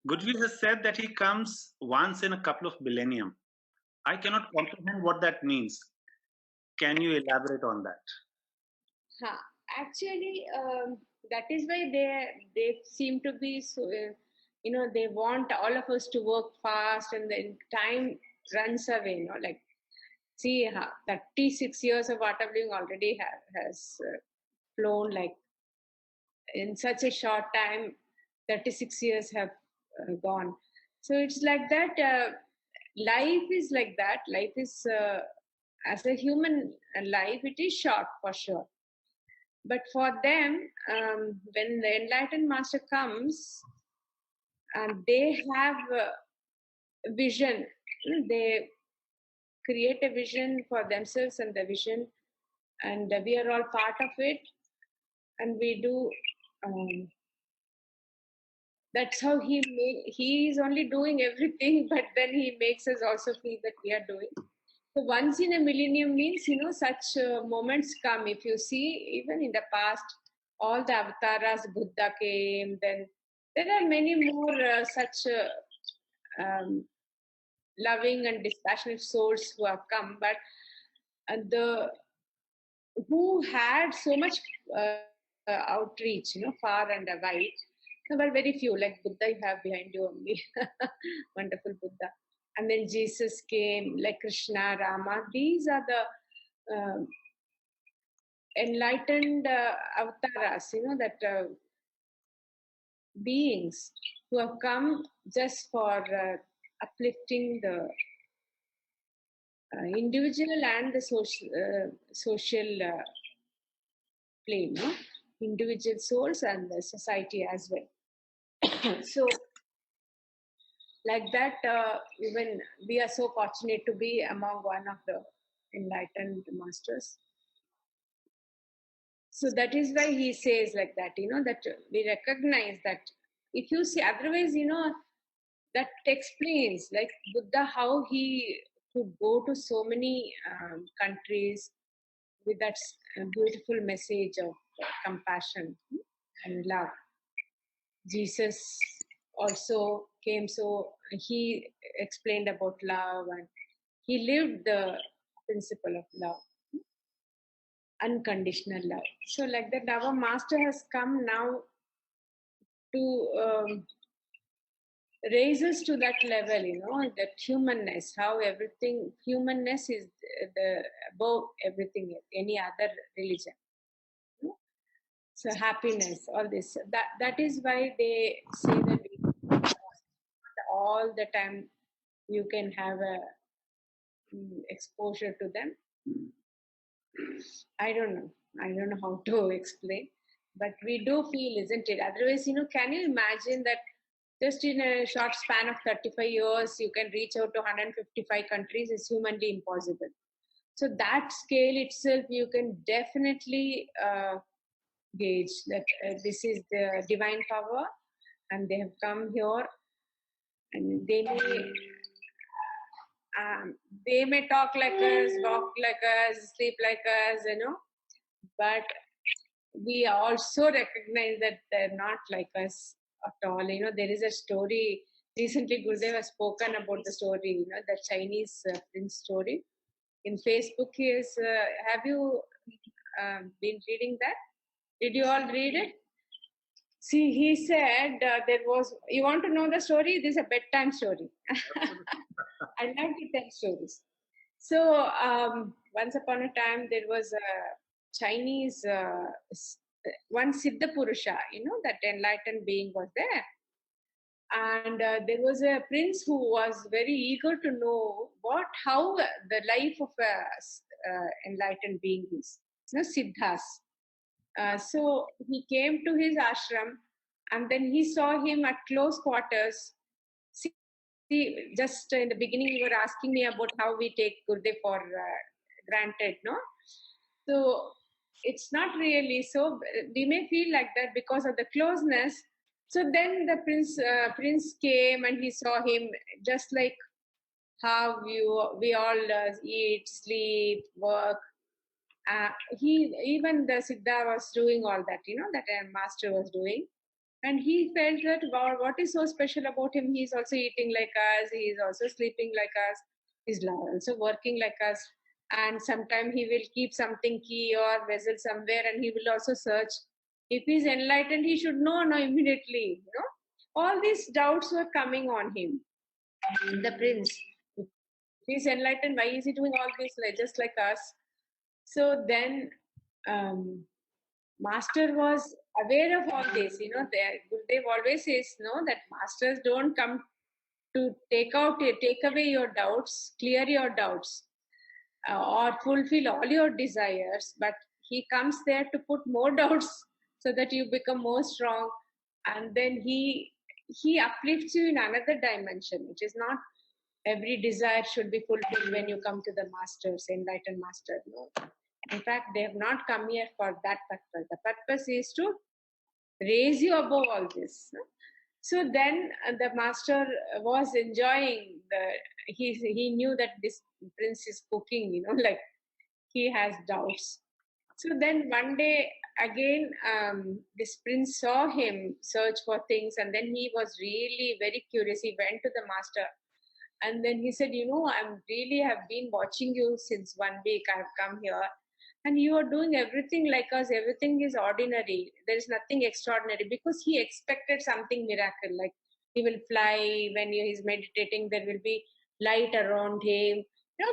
Goodwill has said that he comes once in a couple of millennium. I cannot comprehend what that means. Can you elaborate on that? Huh. Actually, that is why they seem to be so. They want all of us to work fast, and then time runs away. Like see, 36 years of art of living already has flown like in such a short time. 36 years have gone. So it's like that. Life is like that. Life is as a human life. It is short for sure, but for them, when the enlightened master comes, they have a vision. They create a vision for themselves and the vision, and we are all part of it, and we do. Um, that's how he is only doing everything, but then he makes us also feel that we are doing. So once in a millennium means, such moments come. If you see, even in the past, all the avatars, Buddha came, then there are many more such loving and dispassionate souls who have come, but the who had so much outreach, far and wide. There were very few, like Buddha you have behind you only, wonderful Buddha. And then Jesus came, like Krishna, Rama. These are the enlightened avatars, that beings who have come just for uplifting the individual and the social plane, no? Individual souls and the society as well. So, like that, even we are so fortunate to be among one of the enlightened masters. So that is why he says like that, that we recognize that if you see, otherwise, that explains like Buddha how he could go to so many countries with that beautiful message of compassion and love. Jesus also came, so he explained about love and he lived the principle of love, unconditional love. So, like that, our master has come now to raise us to that level, that humanness, how everything, humanness is the above everything, any other religion. you know. So, happiness, all this. That is why they say that all the time you can have a exposure to them. I don't know how to explain, but we do feel, isn't it? Otherwise, can you imagine that just in a short span of 35 years you can reach out to 155 countries? Is humanly impossible. So that scale itself you can definitely gauge that this is the divine power, and they have come here, and um, they may talk like us, walk like us, sleep like us, but we also recognize that they're not like us at all. There is a story. Recently, Gurudev has spoken about the story, the Chinese prince story. In Facebook, he is. Have you been reading that? Did you all read it? See, he said there was. You want to know the story? This is a bedtime story. I like to tell stories. So once upon a time, there was a Chinese one Siddha Purusha, that enlightened being was there, and there was a prince who was very eager to know how the life of a enlightened being is, Siddhas. So he came to his ashram, and then he saw him at close quarters. See, just in the beginning, you were asking me about how we take Gurdev for granted, no? So it's not really so. We may feel like that because of the closeness. So then the prince came and he saw him just like how we all eat, sleep, work. He even the Siddha was doing all that, that a master was doing. And he felt that, wow, what is so special about him? He's also eating like us, he's also sleeping like us, he's also working like us. And sometime he will keep something key or vessel somewhere and he will also search. If he's enlightened, he should know now immediately. All these doubts were coming on him. The prince, if he's enlightened, why is he doing all this just like us? So then um, master was aware of all this. Gurudev always says, no, that masters don't come to take away your doubts, clear your doubts, or fulfill all your desires, but he comes there to put more doubts so that you become more strong, and then he uplifts you in another dimension. It is not every desire should be fulfilled when you come to the masters, enlightened master. No. In fact, they have not come here for that purpose. The purpose is to raise you above all this. So then the master was enjoying he knew that this prince is cooking, like he has doubts. So then one day again, this prince saw him search for things, and then he was really very curious. He went to the master, and then he said, I'm really have been watching you since 1 week. I've come here, and you are doing everything like us. Everything is ordinary. There is nothing extraordinary, because he expected something miracle, like he will fly when he's meditating. There will be light around him.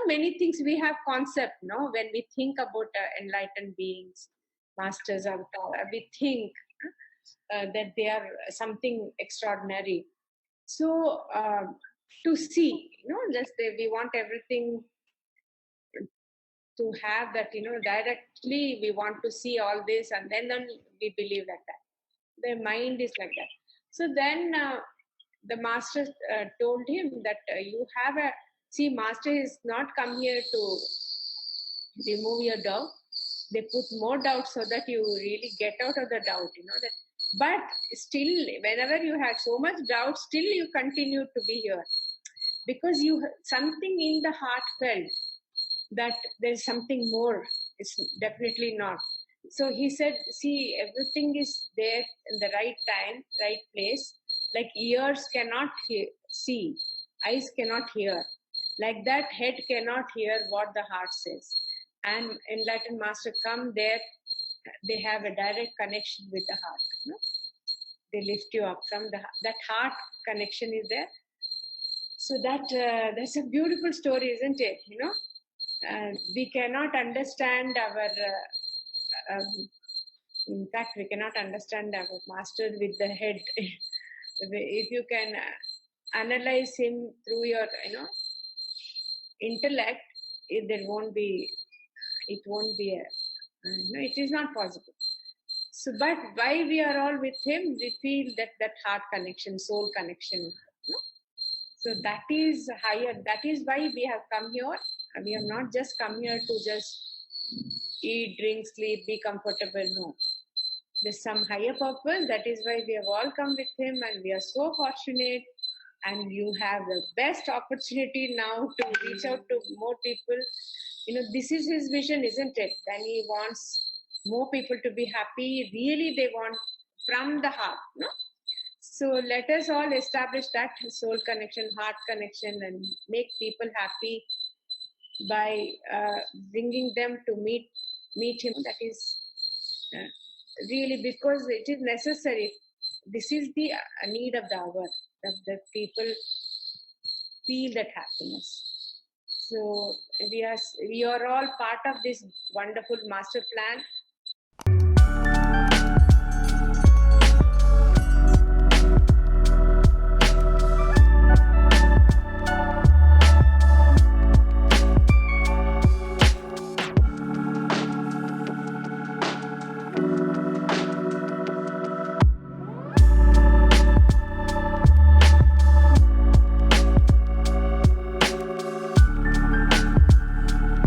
Many things we have concept. No, when we think about enlightened beings, masters of power, we think that they are something extraordinary. So to see, just we want everything to have that, directly we want to see all this, and then we believe like that. Their mind is like that. So then the master told him that you have a see, master is not come here to remove your doubt. They put more doubt so that you really get out of the doubt, that. But still, whenever you had so much doubt, still you continue to be here, because you something in the heart felt that there's something more. It's definitely not. So he said, see, everything is there in the right time, right place. Like ears cannot see, eyes cannot hear. Like that, head cannot hear what the heart says. And enlightened master come there, they have a direct connection with the heart. They lift you up from that heart connection is there. So that's a beautiful story, isn't it? We cannot understand our in fact, we cannot understand our master with the head. If you can analyze him through your intellect, there won't be it won't be a it is not possible. So but why we are all with him, we feel that heart connection, soul connection. So that is higher. That is why we have come here. We have not just come here to just eat, drink, sleep, be comfortable. No. There's some higher purpose. That is why we have all come with him, and we are so fortunate. And you have the best opportunity now to reach out to more people. This is his vision, isn't it? Then he wants more people to be happy. Really, they want from the heart. No? So let us all establish that soul connection, heart connection, and make people happy by bringing them to meet him. That is really, because it is necessary. This is the need of the hour, that people feel that happiness. So we are all part of this wonderful master plan,